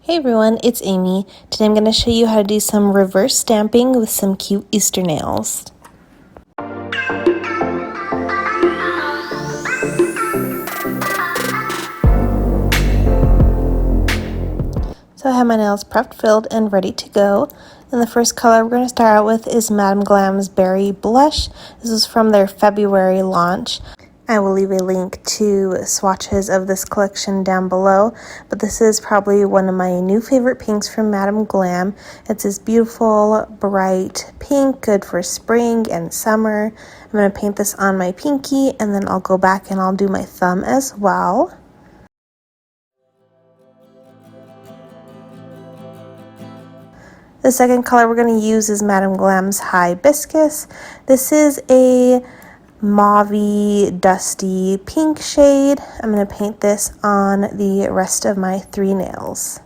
Hey everyone, it's Amy. Today I'm going to show you how to do some reverse stamping with some cute Easter nails. So I have my nails prepped, filled, and ready to go. And the first color we're going to start out with is Madam Glam's Berry Blush. This is from their February launch. I will leave a link to swatches of this collection down below, but this is probably one of my new favorite pinks from Madam Glam. It's this beautiful, bright pink, good for spring and summer. I'm going to paint this on my pinky, and then I'll go back and I'll do my thumb as well. The second color we're going to use is Madam Glam's Hibiscus. This is a mauvey, dusty pink shade. I'm going to paint this on the rest of my 3 nails.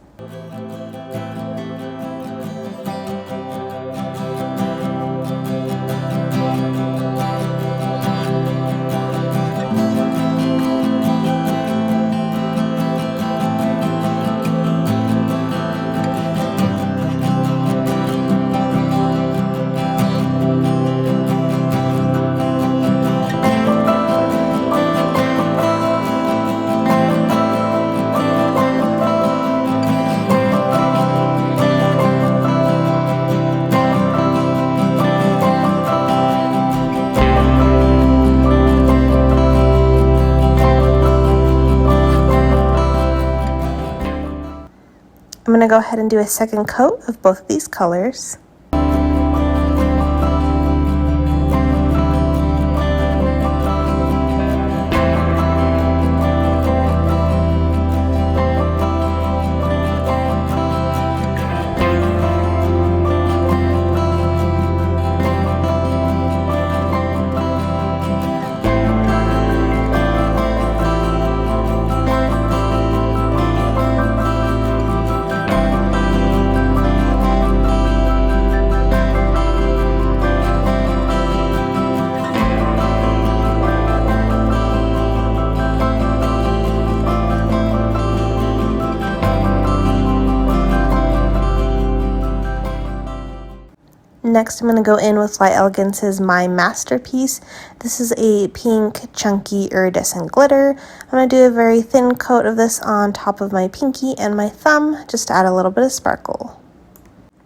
I'm going to go ahead and do a second coat of both of these colors. Next, I'm going to go in with Light Elegance's My Masterpiece. This is a pink, chunky, iridescent glitter. I'm going to do a very thin coat of this on top of my pinky and my thumb, just to add a little bit of sparkle.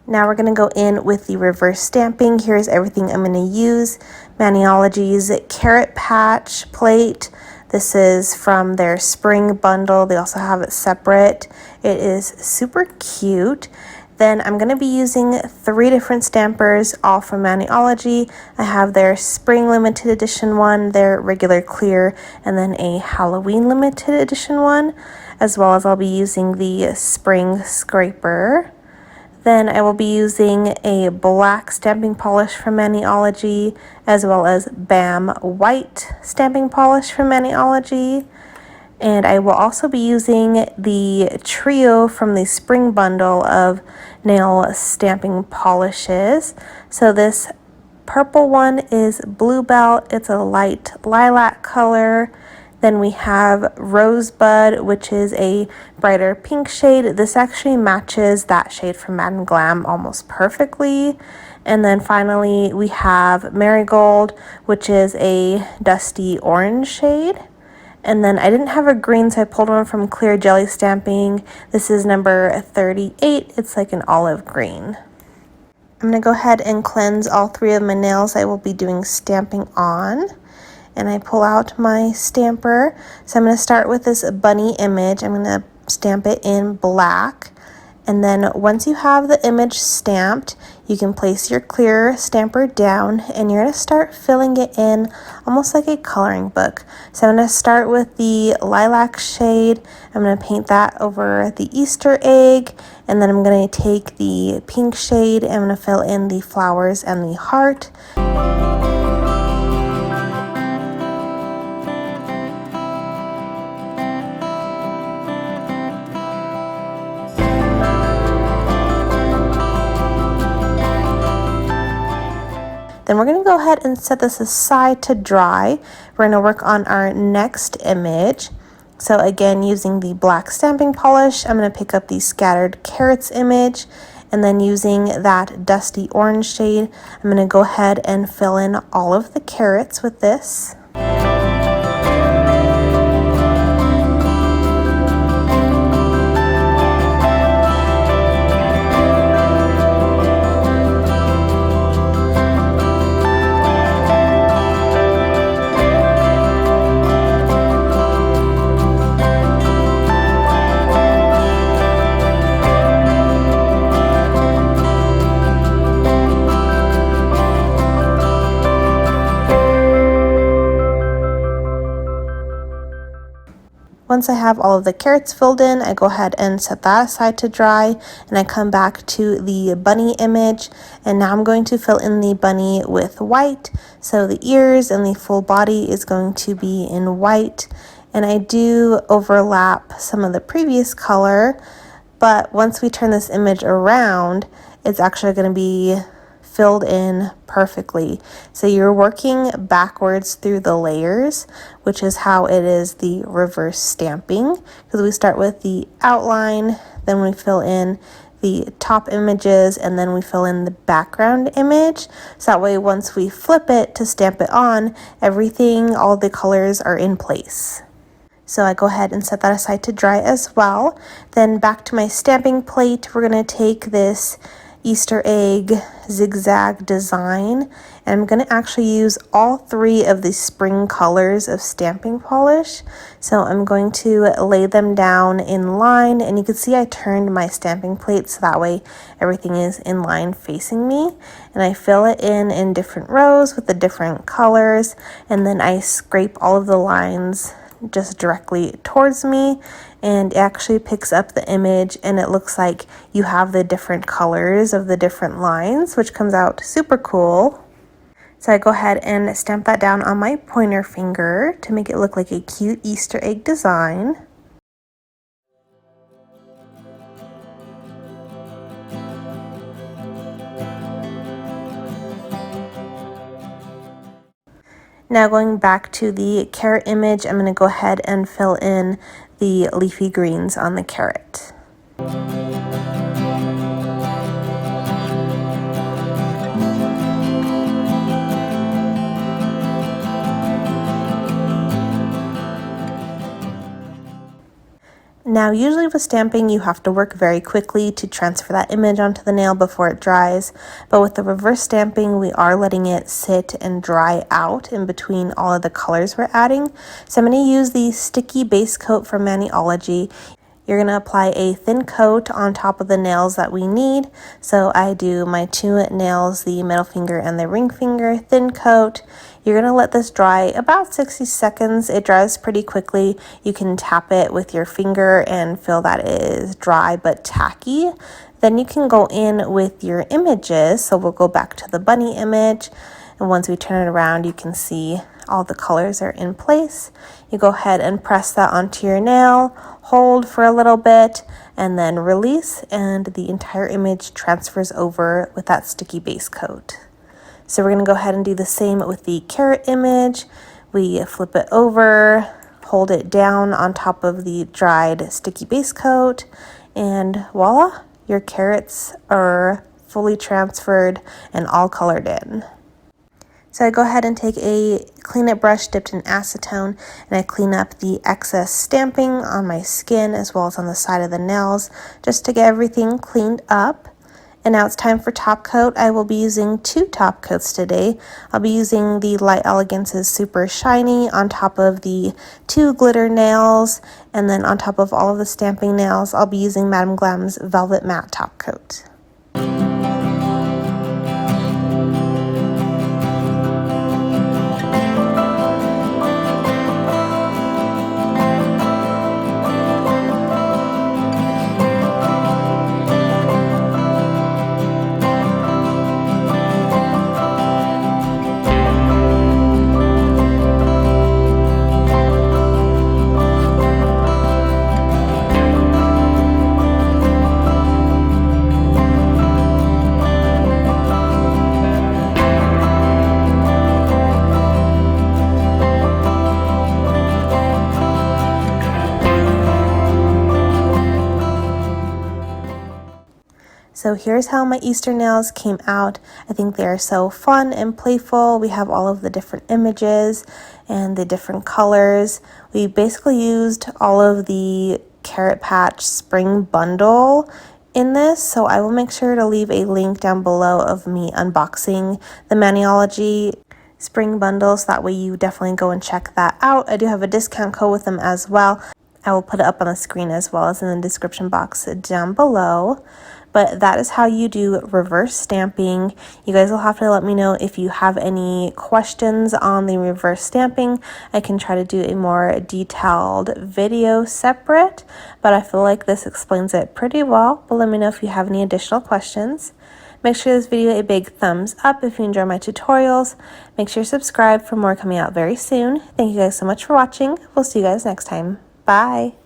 Now we're going to go in with the reverse stamping. Here's everything I'm going to use. Maniology's Carrot Patch plate. This is from their spring bundle. They also have it separate. It is super cute. Then I'm going to be using 3 different stampers, all from Maniology. I have their spring limited edition one, their regular clear, and then a Halloween limited edition one, as well as I'll be using the spring scraper. Then I will be using a black stamping polish from Maniology, as well as BAM white stamping polish from Maniology. And I will also be using the trio from the spring bundle of nail stamping polishes. So this purple one is Bluebell. It's a light lilac color. Then we have Rosebud, which is a brighter pink shade. This actually matches that shade from Madam Glam almost perfectly. And then finally we have Marigold, which is a dusty orange shade. And then I didn't have a green, so I pulled one from Clear Jelly Stamping. This is number 38. It's like an olive green. I'm going to go ahead and cleanse all 3 of my nails I will be doing stamping on. And I pull out my stamper. So I'm going to start with this bunny image. I'm going to stamp it in black. And then once you have the image stamped, you can place your clear stamper down and you're going to start filling it in almost like a coloring book. So I'm going to start with the lilac shade. I'm going to paint that over the Easter egg, and then I'm going to take the pink shade and I'm going to fill in the flowers and the heart. Then we're going to go ahead and set this aside to dry. We're going to work on our next image. So again, using the black stamping polish, I'm going to pick up the scattered carrots image, and then using that dusty orange shade, I'm going to go ahead and fill in all of the carrots with this. Once I have all of the carrots filled in, I go ahead and set that aside to dry, and I come back to the bunny image, and now I'm going to fill in the bunny with white. So the ears and the full body is going to be in white, and I do overlap some of the previous color, but once we turn this image around, it's actually going to be filled in perfectly. So you're working backwards through the layers, which is how it is the reverse stamping, because we start with the outline, then we fill in the top images, and then we fill in the background image. So that way, once we flip it to stamp it on, everything, all the colors are in place. So I go ahead and set that aside to dry as well. Then back to my stamping plate, we're going to take this Easter egg zigzag design, and I'm going to actually use all three of the spring colors of stamping polish. So I'm going to lay them down in line, and you can see I turned my stamping plate so that way everything is in line facing me, and I fill it in different rows with the different colors, and then I scrape all of the lines just directly towards me, and it actually picks up the image, and it looks like you have the different colors of the different lines, which comes out super cool. So I go ahead and stamp that down on my pointer finger to make it look like a cute Easter egg design. Now going back to the carrot image, I'm going to go ahead and fill in the leafy greens on the carrot. Now, usually with stamping, you have to work very quickly to transfer that image onto the nail before it dries. But with the reverse stamping, we are letting it sit and dry out in between all of the colors we're adding. So I'm going to use the sticky base coat from Maniology. You're going to apply a thin coat on top of the nails that we need. So I do my two nails, the middle finger and the ring finger, thin coat. You're going to let this dry about 60 seconds. It dries pretty quickly. You can tap it with your finger and feel that it is dry but tacky. Then you can go in with your images. So we'll go back to the bunny image. And once we turn it around, you can see all the colors are in place. You go ahead and press that onto your nail, hold for a little bit, and then release, and the entire image transfers over with that sticky base coat. So we're going to go ahead and do the same with the carrot image. We flip it over, hold it down on top of the dried sticky base coat, and voila, your carrots are fully transferred and all colored in. So I go ahead and take a clean up brush dipped in acetone, and I clean up the excess stamping on my skin as well as on the side of the nails just to get everything cleaned up. And now it's time for top coat. I will be using two top coats today. I'll be using the Light Elegance's Super Shiny on top of the two glitter nails, and then on top of all of the stamping nails, I'll be using Madam Glam's Velvet Matte top coat. So here's how my Easter nails came out. I think they are so fun and playful. We have all of the different images and the different colors. We basically used all of the Carrot Patch spring bundle in this, so I will make sure to leave a link down below of me unboxing the Maniology spring bundles. That way you definitely go and check that out. I do have a discount code with them as well. I will put it up on the screen as well as in the description box down below. But that is how you do reverse stamping. You guys will have to let me know if you have any questions on the reverse stamping. I can try to do a more detailed video separate, but I feel like this explains it pretty well. But let me know if you have any additional questions. Make sure this video a big thumbs up if you enjoy my tutorials. Make sure you subscribe for more coming out very soon. Thank you guys so much for watching. We'll see you guys next time. Bye!